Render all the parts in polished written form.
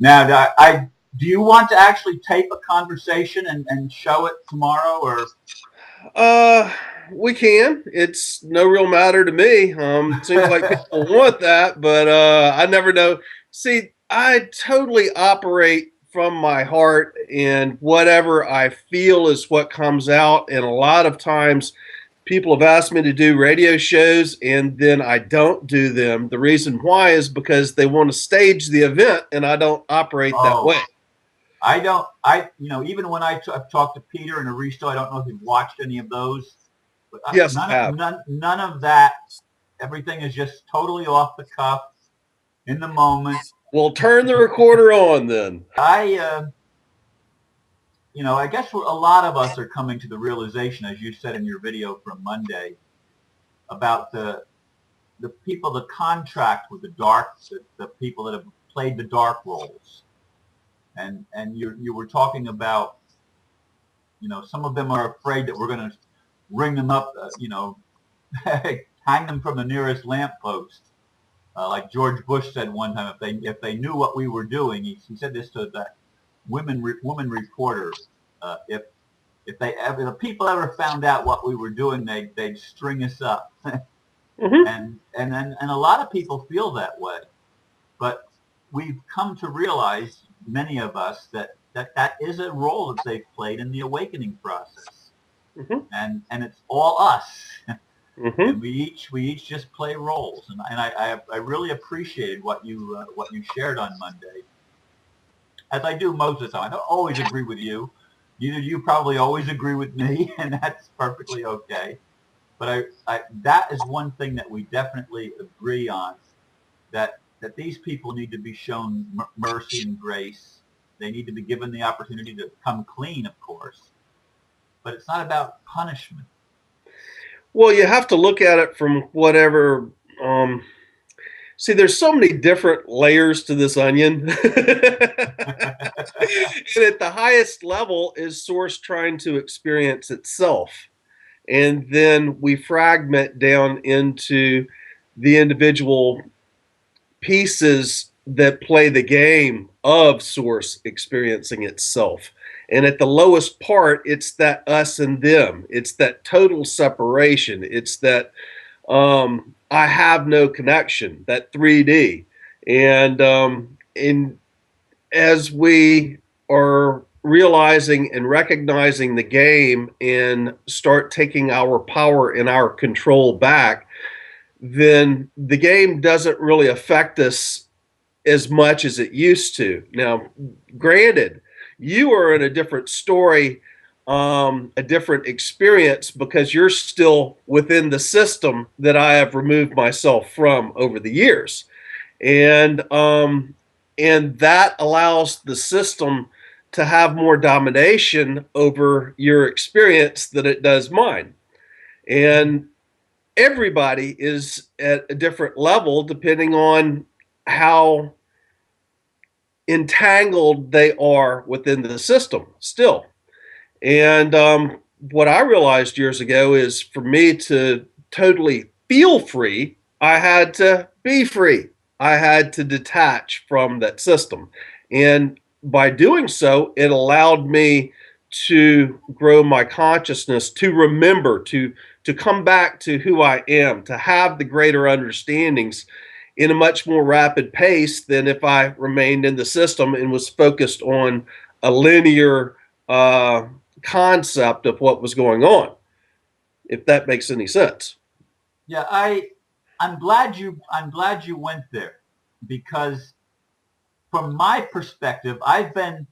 Now, do you want to actually tape a conversation and show it tomorrow, or? Uh, we can. It's no real matter to me. Seems like people want that, but I never know. See, I totally operate from my heart, and whatever I feel is what comes out. And a lot of times, people have asked me to do radio shows, and then I don't do them. The reason why is because they want to stage the event, and I don't operate that Oh, way. I don't. Even when I've talked to Peter and Aristo, I don't know if you've watched any of those, but Yes, I have. none of that. Everything is just totally off the cuff, in the moment. We'll turn the recorder on then. I, I guess a lot of us are coming to the realization, as you said in your video from Monday, about the people that contract with the people that have played the dark roles, and you were talking about, some of them are afraid that we're going to ring them up, hang them from the nearest lamppost. Like George Bush said one time, if they knew what we were doing, he said this to that woman reporter. If the people ever found out what we were doing, they'd string us up. Mm-hmm. And a lot of people feel that way, but we've come to realize, many of us, that is a role that they've played in the awakening process, Mm-hmm. and it's all us. Mm-hmm. And we each just play roles, and I really appreciated what you shared on Monday, as I do most of the time. I don't always agree with you. You probably always agree with me, and that's perfectly okay. But that is one thing that we definitely agree on, that these people need to be shown mercy and grace. They need to be given the opportunity to come clean, of course, but it's not about punishment. Well, you have to look at it from whatever. Um, See, there's so many different layers to this onion. And at the highest level is source trying to experience itself. And then we fragment down into the individual pieces that play the game of source experiencing itself. And at the lowest part, it's that us and them. It's that total separation. It's that I have no connection, that 3D. And as we are realizing and recognizing the game and start taking our power and our control back, then the game doesn't really affect us as much as it used to. Now, granted, you are in a different story, a different experience because you're still within the system that I have removed myself from over the years, and and that allows the system to have more domination over your experience than it does mine. And everybody is at a different level depending on how entangled they are within the system still. And what I realized years ago is for me to totally feel free, I had to be free. I had to detach from that system. And by doing so, it allowed me to grow my consciousness, to remember, to come back to who I am, to have the greater understandings in a much more rapid pace than if I remained in the system and was focused on a linear concept of what was going on, if that makes any sense. Yeah, I'm glad you went there, because from my perspective, I've been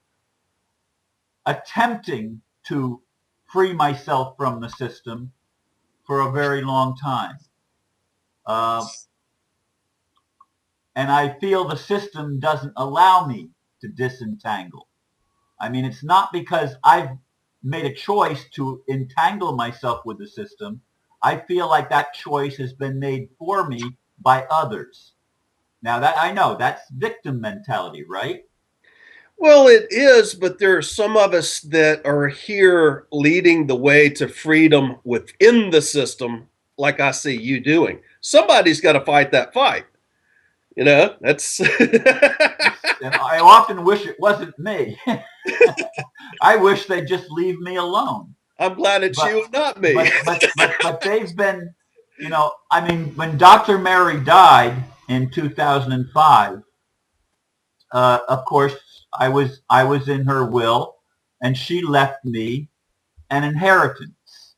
attempting to free myself from the system for a very long time. Uh, and I feel the system doesn't allow me to disentangle. I mean, it's not because I've made a choice to entangle myself with the system. I feel like that choice has been made for me by others. Now, that I know that's victim mentality, right? Well, it is, but there are some of us that are here leading the way to freedom within the system, like I see you doing. Somebody's got to fight that fight. You know, that's And I often wish it wasn't me. I wish they'd just leave me alone. I'm glad it's But you and not me. but they've been, I mean, when Dr. Mary died in 2005, of course, I was in her will, and she left me an inheritance.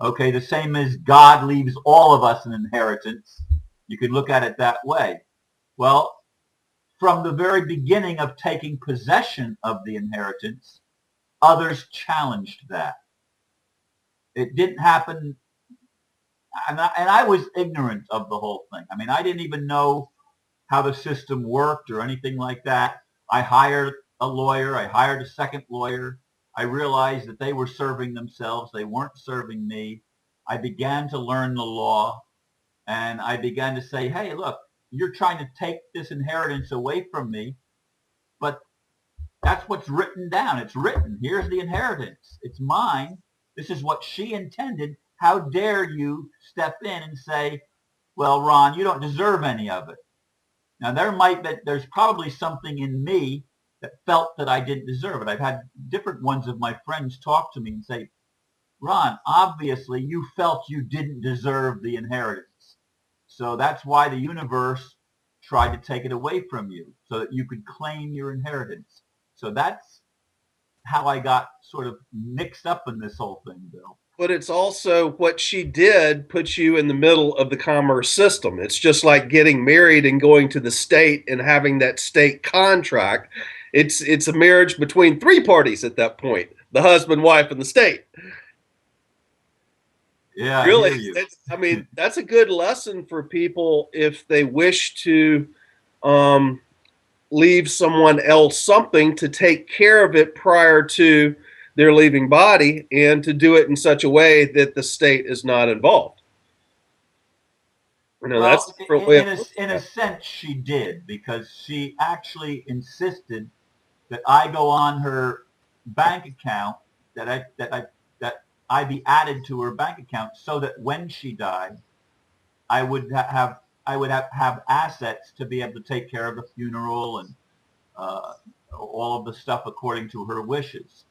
Okay, the same as God leaves all of us an inheritance. You could look at it that way. Well, from the very beginning of taking possession of the inheritance, others challenged that. It didn't happen, and I was ignorant of the whole thing. I mean, I didn't even know how the system worked or anything like that. I hired a lawyer. I hired a second lawyer. I realized that they were serving themselves. They weren't serving me. I began to learn the law, and I began to say, hey, look, you're trying to take this inheritance away from me, but that's what's written down. It's written. Here's the inheritance. It's mine. This is what she intended. How dare you step in and say, well, Ron, you don't deserve any of it. Now there's probably something in me that felt that I didn't deserve it. I've had different ones of my friends talk to me and say, Ron, obviously you felt you didn't deserve the inheritance. So that's why the universe tried to take it away from you so that you could claim your inheritance. So that's how I got sort of mixed up in this whole thing, Bill. But it's also what she did puts you in the middle of the commerce system. It's just like getting married and going to the state and having that state contract. It's a marriage between three parties at that point: the husband, wife, and the state. Yeah, I Really, hear you. I mean, that's a good lesson for people if they wish to um, leave someone else something, to take care of it prior to their leaving body, and to do it in such a way that the state is not involved. You know, that's Well, a different way of looking in a at it. sense, she did because she actually insisted that I go on her bank account, that I be added to her bank account, so that when she died, I would have have assets to be able to take care of the funeral and uh, all of the stuff according to her wishes.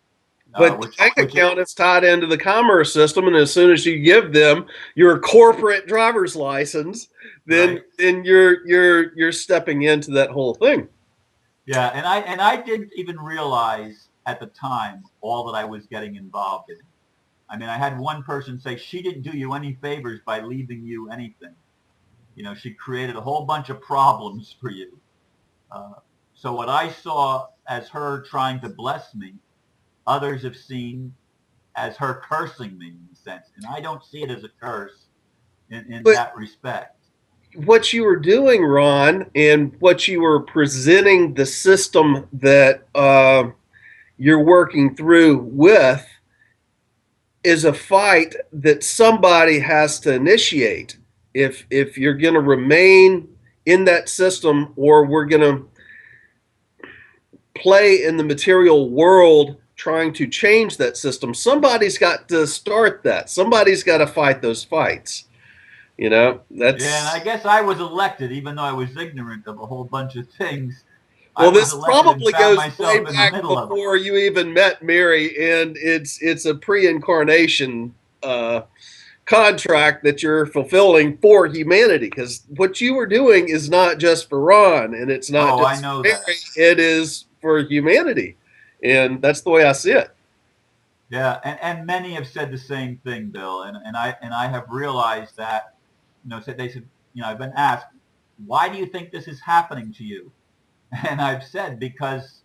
But the Which bank which it, account is tied into the commerce system, and as soon as you give them your corporate driver's license, then right? you're stepping into that whole thing. Yeah, and I didn't even realize at the time all that I was getting involved in. I mean, I had one person say she didn't do you any favors by leaving you anything. She created a whole bunch of problems for you. Uh, so what I saw as her trying to bless me, others have seen as her cursing me in a sense, and I don't see it as a curse in But that respect. what you were doing, Ron, and what you were presenting the system that you're working through with is a fight that somebody has to initiate. If you're going to remain in that system, or we're going to play in the material world trying to change that system, somebody's got to start that. Somebody's got to fight those fights. You know, Yeah, and I that's guess I was elected, even though I was ignorant of a whole bunch of things. I well, was this elected and probably found goes way myself in the back middle of it. before you even met Mary, and it's a pre-incarnation contract that you're fulfilling for humanity. Because what you were doing is not just for Ron, and it's not Oh, I just know for that. Mary. It is for humanity, and that's the way I see it. Yeah, and many have said the same thing, Bill, and I have realized that, they said, I've been asked, why do you think this is happening to you? And I've said because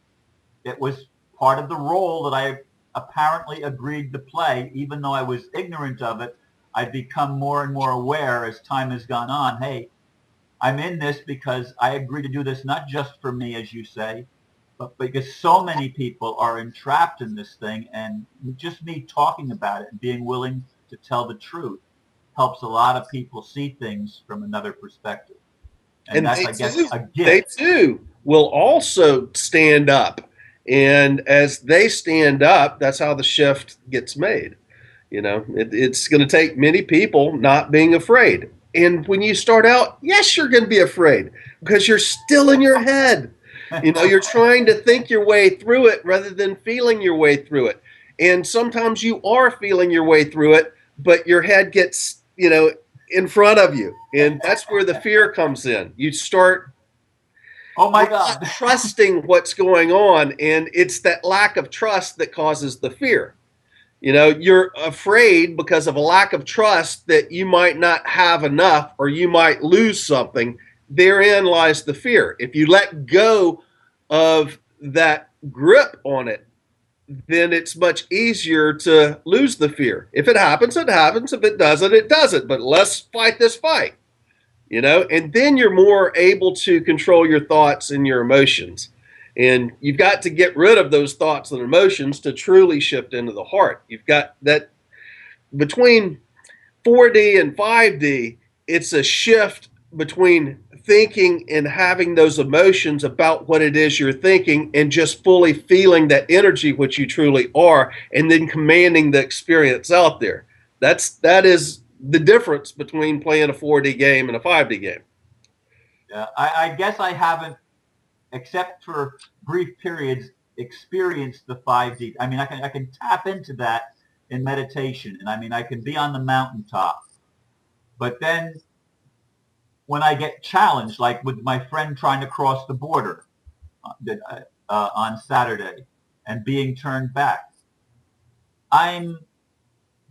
it was part of the role that I apparently agreed to play, even though I was ignorant of it. I've become more and more aware as time has gone on. Hey, I'm in this because I agree to do this not just for me, as you say, but because so many people are entrapped in this thing, and just me talking about it and being willing to tell the truth helps a lot of people see things from another perspective. And And that's, I guess, a they gift. too will also stand up, and as they stand up, that's how the shift gets made. You know, it's going to take many people not being afraid. And when you start out, yes, you're going to be afraid. because you're still in your head. You know, you're trying to think your way through it rather than feeling your way through it. And sometimes you are feeling your way through it, but your head gets, you know, in front of you. And that's where the fear comes in. You start, Oh my you're not God. trusting what's going on. And it's that lack of trust that causes the fear. You know, you're afraid because of a lack of trust that you might not have enough or you might lose something. Therein lies the fear. If you let go of that grip on it, then it's much easier to lose the fear. If it happens, it happens. If it doesn't, it doesn't. But let's fight this fight, you know, and then you're more able to control your thoughts and your emotions. And you've got to get rid of those thoughts and emotions to truly shift into the heart. You've got that between 4D and 5D, it's a shift between thinking and having those emotions about what it is you're thinking and just fully feeling that energy, which you truly are, and then commanding the experience out there. That is the difference between playing a 4D game and a 5D game. Yeah, I guess I haven't, except for brief periods, experienced the 5D. I mean, I can tap into that in meditation, and I mean, I can be on the mountaintop. But then when I get challenged, like with my friend trying to cross the border on Saturday and being turned back, I'm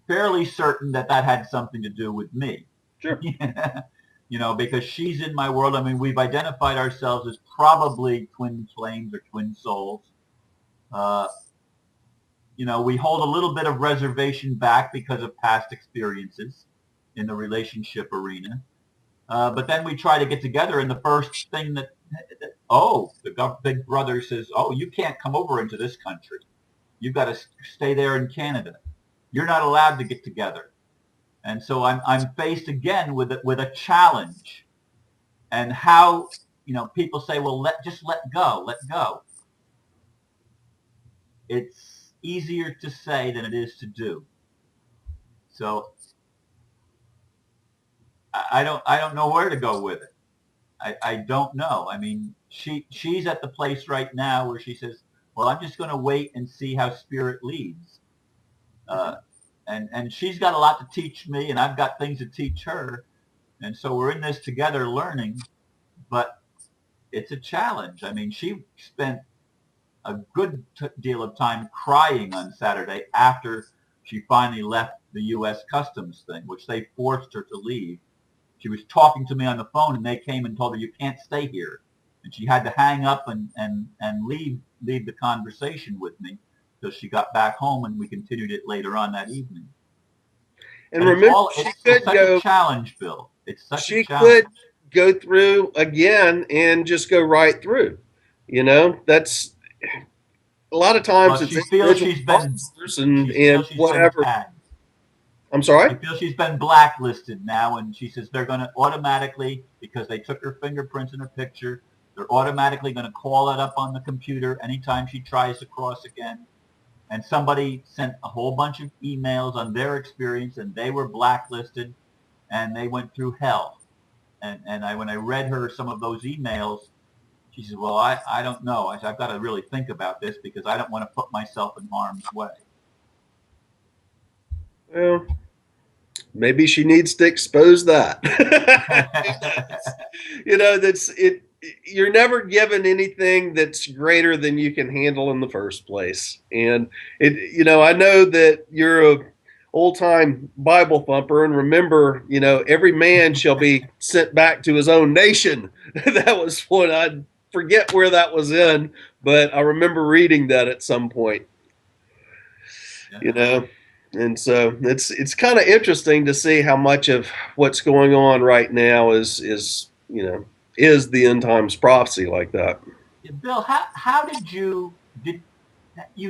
fairly certain that that had something to do with me. Sure. You know, because she's in my world. I mean, we've identified ourselves as probably twin flames or twin souls. Uh, you know, we hold a little bit of reservation back because of past experiences in the relationship arena. But then we try to get together, and the first thing the big brother says, oh, you can't come over into this country. You've got to stay there in Canada. You're not allowed to get together. And so I'm faced again with a challenge. And how, you know, people say, well, just let go, let go. It's easier to say than it is to do. So I don't know where to go with it. I don't know. I mean, she's at the place right now where she says, well, I'm just going to wait and see how spirit leads. Uh, and she's got a lot to teach me, and I've got things to teach her. And so we're in this together learning, but it's a challenge. I mean, she spent a good deal of time crying on Saturday after she finally left the U.S. Customs thing, which they forced her to leave. She was talking to me on the phone, and they came and told her, you can't stay here. And she had to hang up and leave the conversation with me till she got back home, and we continued it later on that evening. And But remember, it's such a challenge, Bill. It's such a she challenge. could go through again and just go right through. You know, that's a lot of times Well, it's she feels individual she's been sponsors she and feels she's been whatever. tagged. I'm She sorry. feels she's been blacklisted now, and she says they're going to automatically, because they took her fingerprints in her picture, they're automatically going to call it up on the computer anytime she tries to cross again. And somebody sent a whole bunch of emails on their experience, and they were blacklisted, and they went through hell. When I read her some of those emails, she says, well, I don't know. I said, I've got to really think about this because I don't want to put myself in harm's way. Well, maybe she needs to expose that. You know, that's it. You're never given anything that's greater than you can handle in the first place. And it, you know, I know that you're a old time Bible thumper, and remember, you know, every man shall be sent back to his own nation. That was what I forget where that was in, but I remember reading that at some point. You know, and so it's kind of interesting to see how much of what's going on right now is you know is the end times prophecy like that. Bill, how did you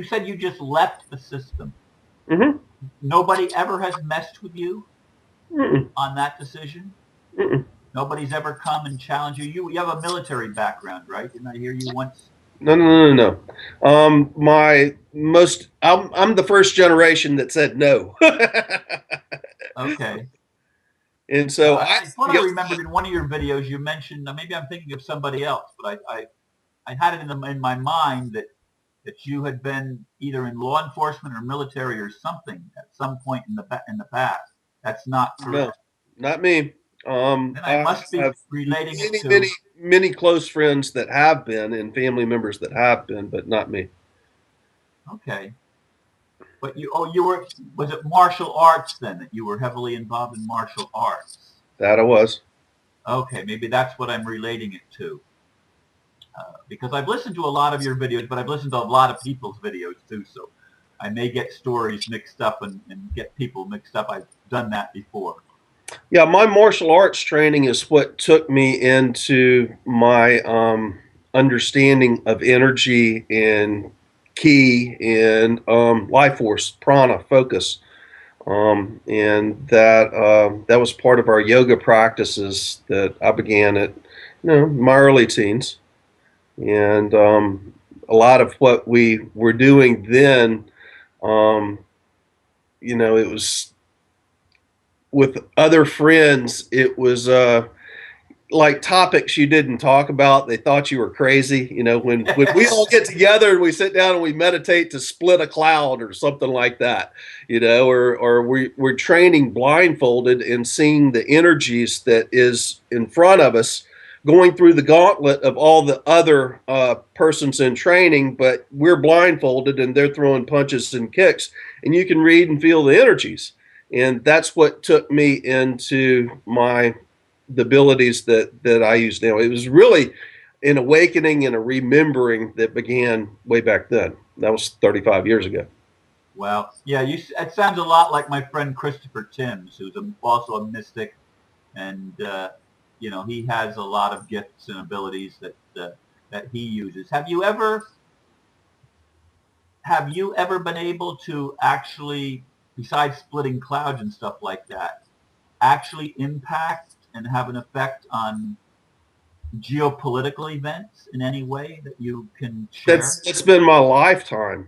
said you just left the system? Mm-hmm. Nobody ever has messed with you Mm-mm. on that decision? Mm-mm. Nobody's ever come and challenged you? You have a military background, right? Didn't I hear you once? No, no, no, no, no. I'm the first generation that said no. Okay. And so I I thought I feel remembered in one of your videos you mentioned, maybe I'm thinking of somebody else, but I had it in my mind that you had been either in law enforcement or military or something at some point in the past. That's not no, correct. not me. Then I I must be have relating it many, many, to, many close friends that have been and family members that have been, but not me. okay. But you were, was it martial arts then that you were heavily involved in martial arts? That I was. Okay, maybe that's what I'm relating it to. Because I've listened to a lot of your videos, but I've listened to a lot of people's videos too, so I may get stories mixed up and get people mixed up. I've done that before. Yeah, my martial arts training is what took me into my understanding of energy and ki and life force, prana, focus. And that was part of our yoga practices that I began at my early teens. And a lot of what we were doing then, um, it was with other friends. It was like topics you didn't talk about. They thought you were crazy. When we all get together and we sit down and we meditate to split a cloud or something like that, or we're training blindfolded and seeing the energies that is in front of us, going through the gauntlet of all the other persons in training, but we're blindfolded and they're throwing punches and kicks, and you can read and feel the energies. And that's what took me into the abilities that I use now. It was really an awakening and a remembering that began way back then. That was 35 years ago. Well, yeah, it sounds a lot like my friend Christopher Timms, who's also a mystic, and he has a lot of gifts and abilities that he uses. Have you ever been able to actually, besides splitting clouds and stuff like that, actually impact and have an effect on geopolitical events in any way that you can share? That's been my lifetime.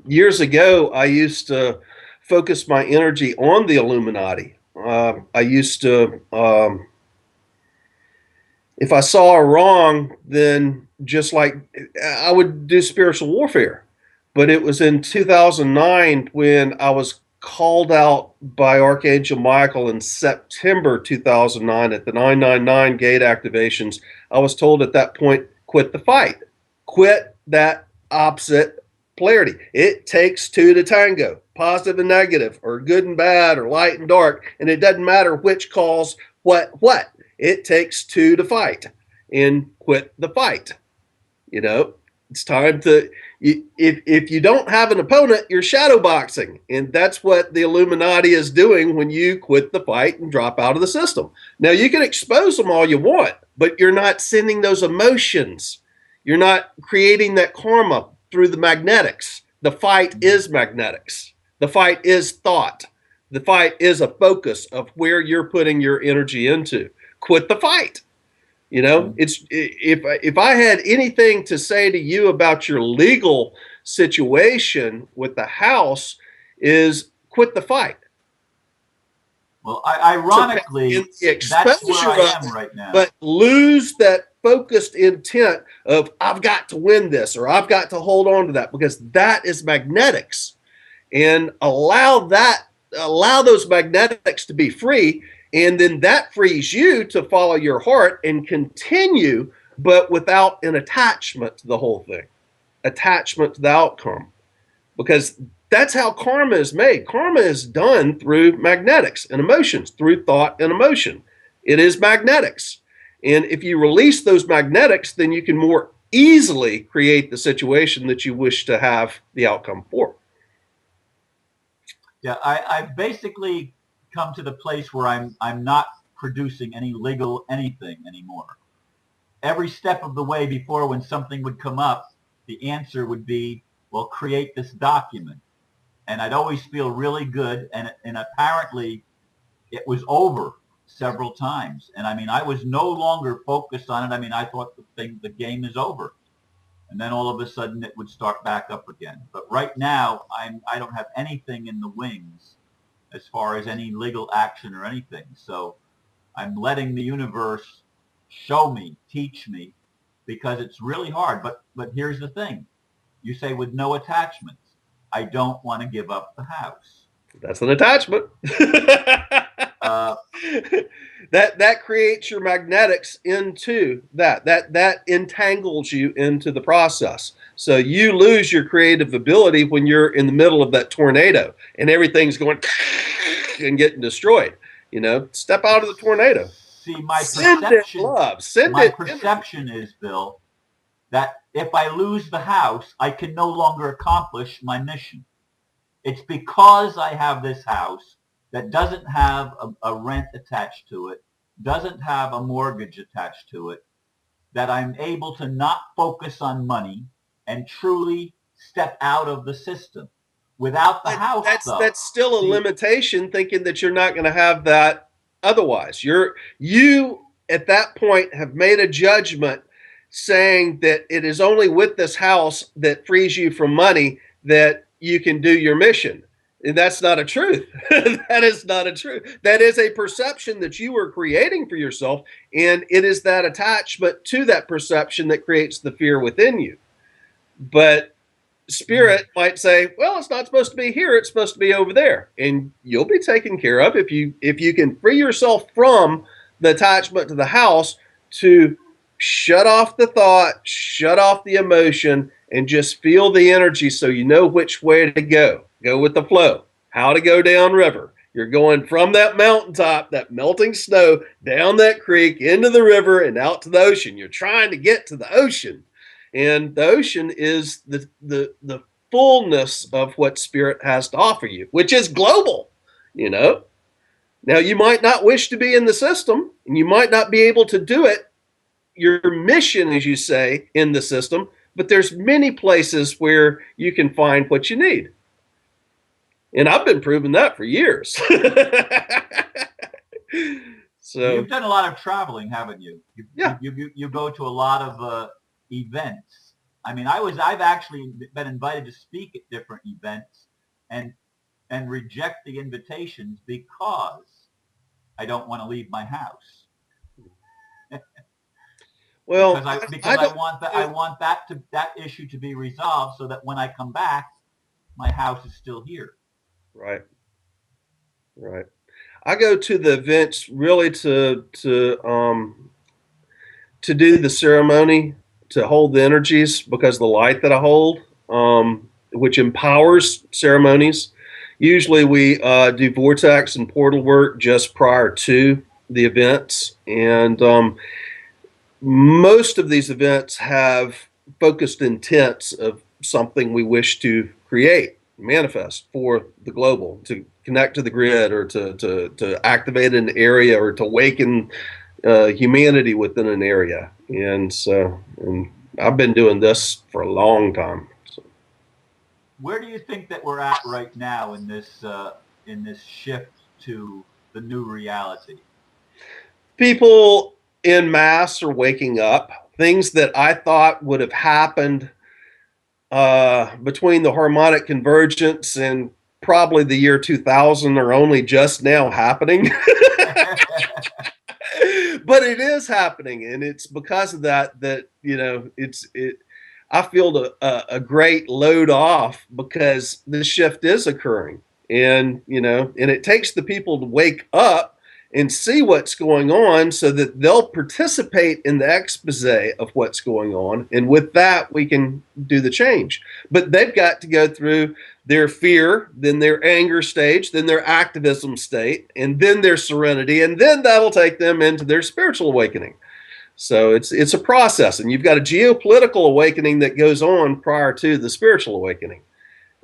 Years ago, I used to focus my energy on the Illuminati. I used to, if I saw a wrong, then just like I would do spiritual warfare. But it was in 2009 when I was called out by Archangel Michael in September 2009 at the 999 gate activations. I was told at that point, quit the fight, quit that opposite polarity. It takes two to tango, positive and negative, or good and bad, or light and dark, and it doesn't matter which calls what. It takes two to fight, and quit the fight. You know, it's time to. If you don't have an opponent, you're shadow boxing, and that's what the Illuminati is doing when you quit the fight and drop out of the system. Now you can expose them all you want, but you're not sending those emotions. You're not creating that karma through the magnetics. The fight is magnetics. The fight is thought. The fight is a focus of where you're putting your energy into. Quit the fight. It's if I had anything to say to you about your legal situation with the house, is quit the fight. Well, In ironically, the that's where exposure I of am it, right now. but lose that focused intent of I've got to win this or I've got to hold on to that, because that is magnetics. And allow those magnetics to be free, and then that frees you to follow your heart and continue, but without an attachment to the whole thing, attachment to the outcome, because that's how karma is made. Karma is done through magnetics and emotions, through thought and emotion. It is magnetics. And if you release those magnetics, then you can more easily create the situation that you wish to have the outcome for. Yeah, I've basically come to the place where I'm not producing any legal anything anymore. Every step of the way before, when something would come up, the answer would be, well, create this document. And I'd always feel really good. And apparently it was over several times. And I mean, I was no longer focused on it. I mean, I thought the game is over. And then all of a sudden it would start back up again. But right now, I don't have anything in the wings as far as any legal action or anything. So I'm letting the universe show me, teach me, because it's really hard. But here's the thing. You say with no attachments. I don't want to give up the house. That's an attachment. Uh, that creates your magnetics into that entangles you into the process. So you lose your creative ability when you're in the middle of that tornado and everything's going and getting destroyed. Step out of the tornado. See, my Send it perception, love. Send my it perception is, Bill, that if I lose the house, I can no longer accomplish my mission. It's because I have this house that doesn't have a rent attached to it, doesn't have a mortgage attached to it, that I'm able to not focus on money and truly step out of the system. Without the house, though, that's still a see, limitation, thinking that you're not going to have that otherwise. You at that point have made a judgment saying that it is only with this house that frees you from money that you can do your mission. And that's not a truth. That is not a truth. That is a perception that you are creating for yourself. And it is that attachment to that perception that creates the fear within you. But spirit might say, well, it's not supposed to be here, it's supposed to be over there, and you'll be taken care of if you can free yourself from the attachment to the house, to shut off the thought, shut off the emotion, and just feel the energy, so you know which way to go with the flow, how to go down river. You're going from that mountaintop, that melting snow, down that creek, into the river, and out to the ocean. You're trying to get to the ocean. And the ocean is the fullness of what spirit has to offer you, which is global. Now, you might not wish to be in the system, and you might not be able to do it, your mission, as you say, in the system, but there's many places where you can find what you need. And I've been proving that for years. So you've done a lot of traveling, haven't you? Yeah. You go to a lot of events. I mean, I've actually been invited to speak at different events and reject the invitations because I don't want to leave my house. Well, because I want that issue to be resolved, so that when I come back, my house is still here. Right. I go to the events really to do the ceremony, to hold the energies, because of the light that I hold, which empowers ceremonies. Usually we do vortex and portal work just prior to the events. And most of these events have focused intents of something we wish to create, manifest for the global, to connect to the grid, or to activate an area, or to awaken humanity within an area. And I've been doing this for a long time. So. Where do you think that we're at right now in this shift to the new reality? People en masse are waking up. Things that I thought would have happened between the harmonic convergence and probably the year 2000 are only just now happening. But it is happening, and it's because of that I feel a great load off, because the shift is occurring, and it takes the people to wake up and see what's going on, so that they'll participate in the expose of what's going on, and with that we can do the change. But they've got to go through their fear, then their anger stage, then their activism state, and then their serenity, and then that'll take them into their spiritual awakening. So it's a process, and you've got a geopolitical awakening that goes on prior to the spiritual awakening.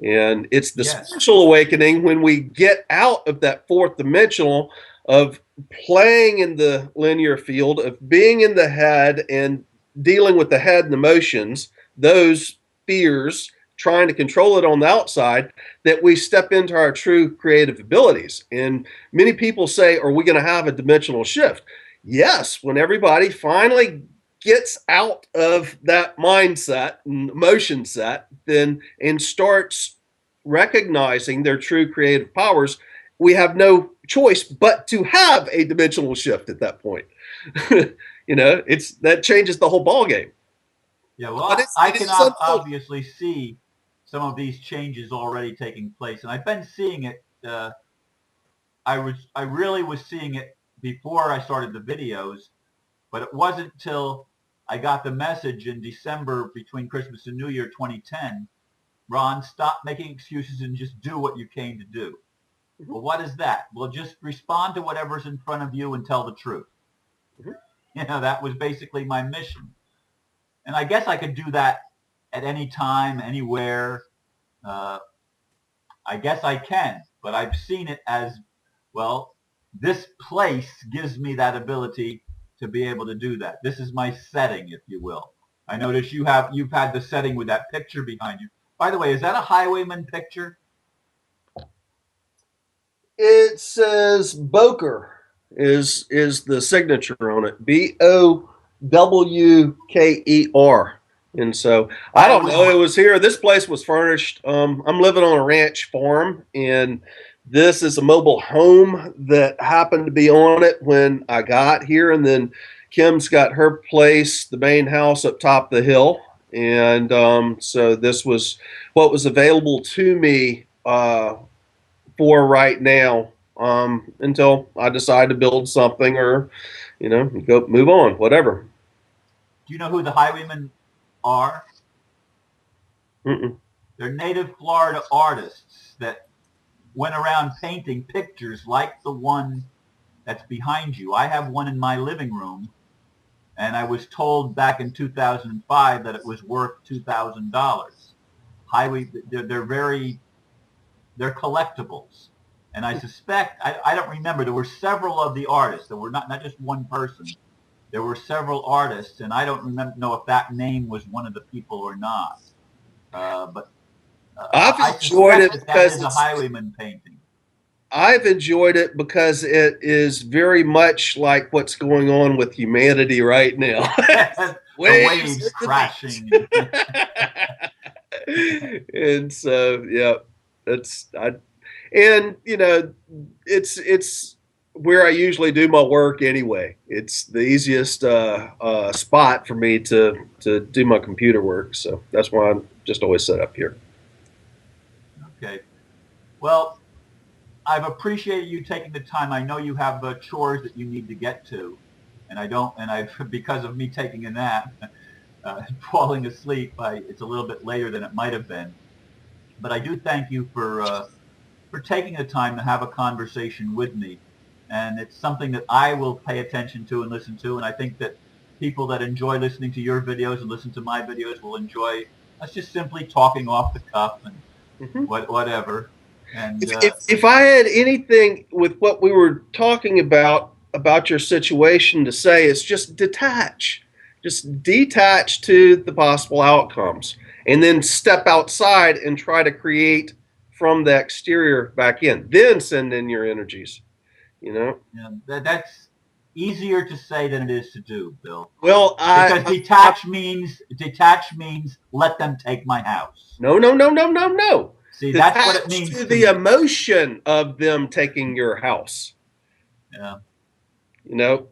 And it's the spiritual awakening when we get out of that fourth dimensional of playing in the linear field, of being in the head and dealing with the head and emotions, those fears, trying to control it on the outside, that we step into our true creative abilities. And many people say, are we going to have a dimensional shift? Yes, when everybody finally gets out of that mindset and emotion set, then and starts recognizing their true creative powers we have no choice but to have a dimensional shift at that point. It's that changes the whole ball game. Yeah, But well, I it can is unfolding. obviously see some of these changes already taking place, and I've been seeing it. I really was seeing it before I started the videos, but it wasn't till I got the message in December between Christmas and New Year 2010. Ron, stop making excuses and just do what you came to do. Mhm, Well, what is that? Well, just respond to whatever's in front of you and tell the truth. mhm. That was basically my mission. And I guess I could do that at any time, anywhere. Uh, I guess I can, but I've seen it as, well, this place gives me that ability to be able to do that. This is my setting, if you will. I notice you've had the setting with that picture behind you. By the way, is that a highwayman picture? It says Boker is the signature on it. Bowker. And so I I don't was know. It was here. This place was furnished. I'm living on a ranch farm, and this is a mobile home that happened to be on it when I got here. And then Kim's got her place, the main house up top the hill, and so this was what was available to me for right now, until I decide to build something or, go move on, whatever. Do you know who the highwaymen are? Mm-mm. They're native Florida artists that went around painting pictures like the one that's behind you. I have one in my living room, and I was told back in 2005 that it was worth $2,000. They're collectibles. And I suspect, I don't remember, there were several of the artists. There were not just one person. There were several artists, and I don't know if that name was one of the people or not. But I've I enjoyed suspect it that because is a highwayman painting. I've enjoyed it because it is very much like what's going on with humanity right now. The Waves waves at the crashing. beach. And so, yeah, that's I and it's where I usually do my work anyway. It's the easiest spot for me to do my computer work, so that's why I'm just always set up here. Okay. Well, I've appreciated you taking the time. I know you have chores that you need to get to, and I don't. And I've because of me taking a nap, falling asleep. It's a little bit later than it might have been. But I do thank you for taking the time to have a conversation with me, and it's something that I will pay attention to and listen to. And I think that people that enjoy listening to your videos and listen to my videos will enjoy us just simply talking off the cuff and Mhm. whatever. And If I had anything with what we were talking about your situation to say, it's just detach to the possible outcomes, and then step outside and try to create from the exterior back in. Then send in your energies. You know. that's easier to say than it is to do, Bill. Well, Because detach means let them take my house. no, no, no, no, no, no. See, that's what it Detach means to to the me. emotion of them taking your house. Yeah.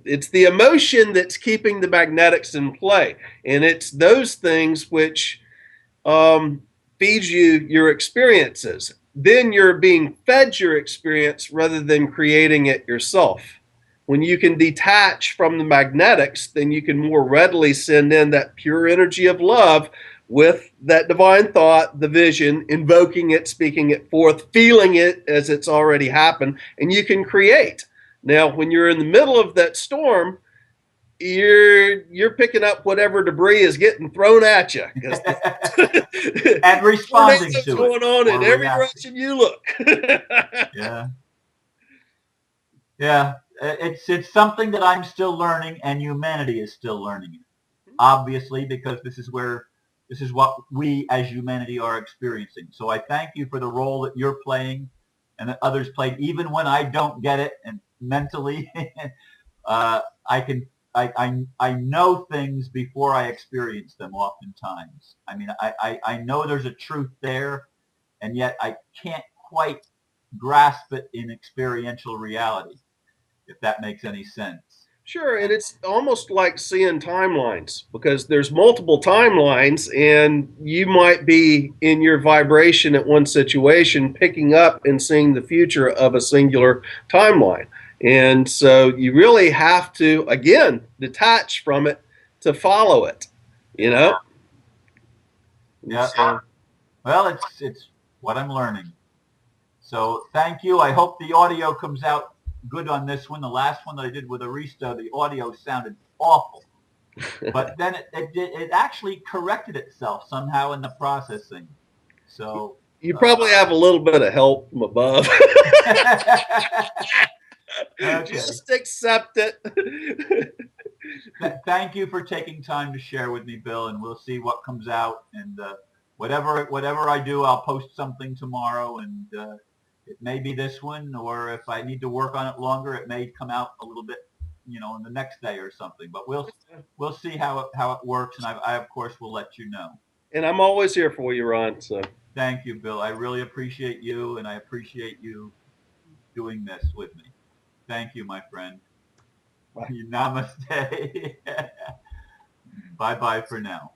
It's the emotion that's keeping the magnetics in play, and it's those things which feeds you your experiences. Then you're being fed your experience rather than creating it yourself. When you can detach from the magnetics, then you can more readily send in that pure energy of love with that divine thought, the vision, invoking it, speaking it forth, feeling it as it's already happened, and you can create. Now, when you're in the middle of that storm, you're picking up whatever debris is getting thrown at you because And responding tornadoes to it going on in or every reacting. direction you look. Yeah. Yeah. It's something that I'm still learning and humanity is still learning it. Obviously, because this is what we as humanity are experiencing. So I thank you for the role that you're playing and that others played, even when I don't get it and mentally I can I know things before I experience them oftentimes. I mean, I know there's a truth there, and yet I can't quite. grasp it in experiential reality, if that makes any sense. Sure, and it's almost like seeing timelines because there's multiple timelines, and you might be in your vibration at one situation, picking up and seeing the future of a singular timeline. And so you really have to, again, detach from it to follow it, you know? Yeah. So, Well, it's what I'm learning. So thank you. I hope the audio comes out good on this one. The last one that I did with Arista, the audio sounded awful. But then it actually corrected itself somehow in the processing. So you probably have a little bit of help from above. okay. Just accept it. Thank you for taking time to share with me, Bill, and we'll see what comes out. And whatever I do, I'll post something tomorrow, and it may be this one, or if I need to work on it longer, it may come out a little bit, in the next day or something. But we'll see how it works, and I of course will let you know. And I'm always here for you, Ron. So thank you, Bill. I really appreciate you, and I appreciate you doing this with me. Thank you, my friend. Bye. Namaste. Bye-bye for now.